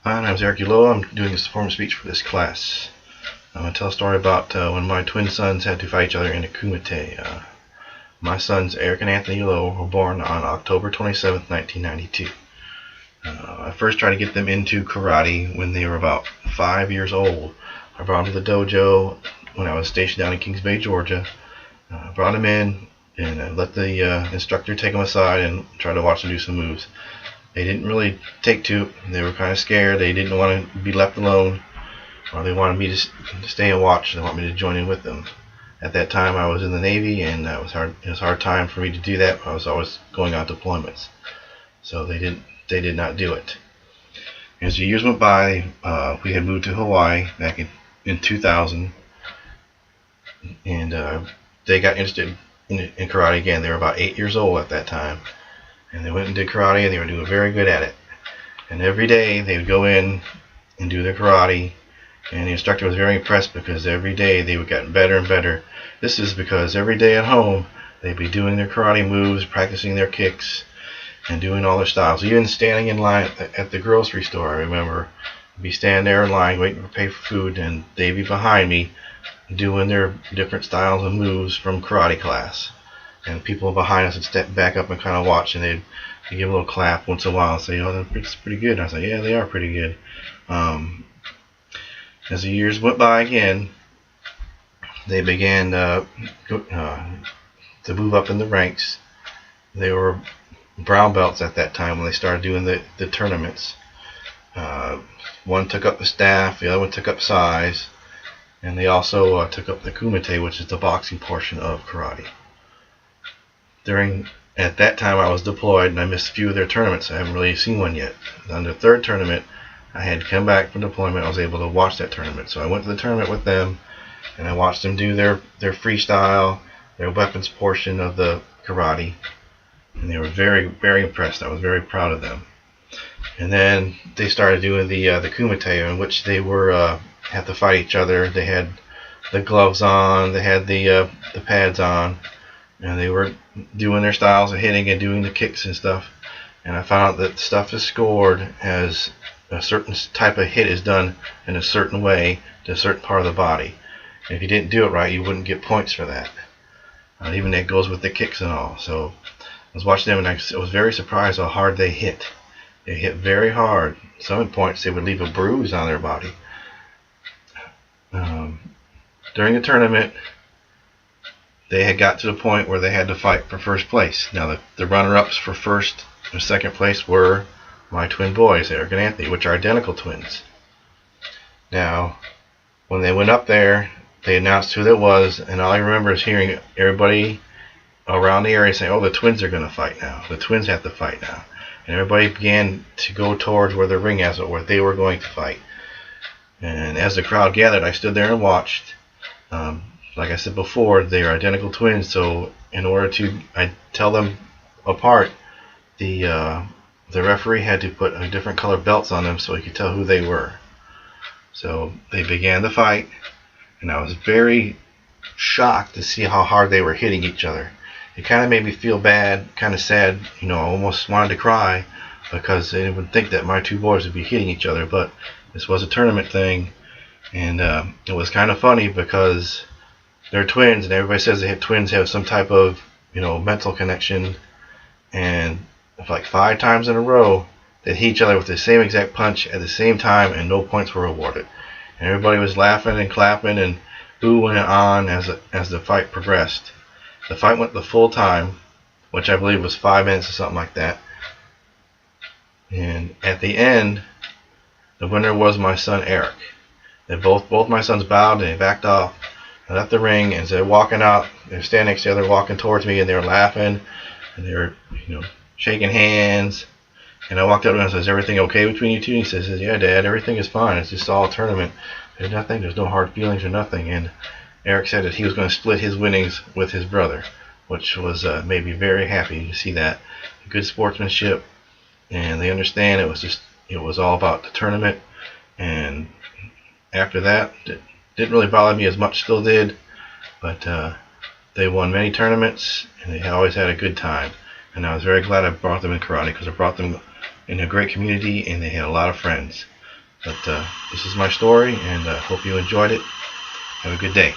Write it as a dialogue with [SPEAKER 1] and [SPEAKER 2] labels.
[SPEAKER 1] Hi, my name is Eric Uloa. I'm doing this performance speech for this class. I'm going to tell a story about when my twin sons had to fight each other in a kumite. My sons, Eric and Anthony Uloa, were born on October 27th, 1992. I first tried to get them into karate when they were about 5 years old. I brought them to the dojo when I was stationed down in Kings Bay, Georgia. I brought them in and I let the instructor take them aside and try to watch them do some moves. They didn't really take to it. They were kind of scared. They didn't want to be left alone, or they wanted me to stay and watch. They want me to join in with them. At that time, I was in the Navy, and it was a hard time for me to do that. I was always going on deployments, so they did not do it. As the years went by, we had moved to Hawaii back in 2000, and they got interested in karate again. They were about 8 years old at that time. And they went and did karate, and they were doing very good at it. And every day they would go in and do their karate, and the instructor was very impressed because every day they would get better and better. This is because every day at home they'd be doing their karate moves, practicing their kicks, and doing all their styles. Even standing in line at the grocery store, I remember, I'd be standing there in line waiting to pay for food, and they'd be behind me doing their different styles and moves from karate class. And people behind us would step back up and kind of watch, and they'd give a little clap once in a while and say, "Oh, that's pretty good." And I say, "Yeah, they are pretty good." As the years went by again, they began to move up in the ranks. They were brown belts at that time when they started doing the tournaments. One took up the staff, the other one took up size, and they also took up the kumite, which is the boxing portion of karate. At that time I was deployed and I missed a few of their tournaments. I haven't really seen one yet. On the third tournament, I had come back from deployment. I was able to watch that tournament. So I went to the tournament with them and I watched them do their freestyle, their weapons portion of the karate. And they were very, very impressed. I was very proud of them. And then they started doing the kumite, in which they were had to fight each other. They had the gloves on, they had the pads on, and they were doing their styles of hitting and doing the kicks and stuff. And I found out that stuff is scored as a certain type of hit is done in a certain way to a certain part of the body. And if you didn't do it right, you wouldn't get points for that. Even that goes with the kicks and all. So I was watching them and I was very surprised how hard they hit. They hit very hard. Some points they would leave a bruise on their body. During the tournament, they had got to the point where they had to fight for first place. Now, the runner-ups for first and second place were my twin boys, Eric and Anthony, which are identical twins. Now, when they went up there, they announced who that was, and all I remember is hearing everybody around the area say, "Oh, the twins are going to fight now. The twins have to fight now." And everybody began to go towards where the ring is, or where they were going to fight. And as the crowd gathered, I stood there and watched. Like I said before, they are identical twins, so in order to tell them apart, the referee had to put different color belts on them so he could tell who they were. So they began the fight, and I was very shocked to see how hard they were hitting each other. It kind of made me feel bad, kind of sad, I almost wanted to cry, because they would think that my two boys would be hitting each other, but this was a tournament thing, and it was kind of funny because they're twins, and everybody says twins have some type of, mental connection. And like 5 times in a row, they hit each other with the same exact punch at the same time, and no points were awarded. And everybody was laughing and clapping and booing on as the fight progressed. The fight went the full time, which I believe was 5 minutes or something like that. And at the end, the winner was my son Eric. They both my sons bowed and they backed off. I left the ring, and as they're walking out, they're standing next to each other, walking towards me, and they were laughing, and they were, shaking hands. And I walked up to him and said, "Is everything okay between you two?" And he says, "Yeah, Dad, everything is fine. It's just all a tournament. There's nothing. There's no hard feelings or nothing." And Eric said that he was going to split his winnings with his brother, which was made me very happy to see that. Good sportsmanship, and they understand it was all about the tournament. And after that, didn't really bother me as much, still did, but they won many tournaments, and they always had a good time. And I was very glad I brought them in karate, because I brought them in a great community, and they had a lot of friends. But this is my story, and hope you enjoyed it. Have a good day.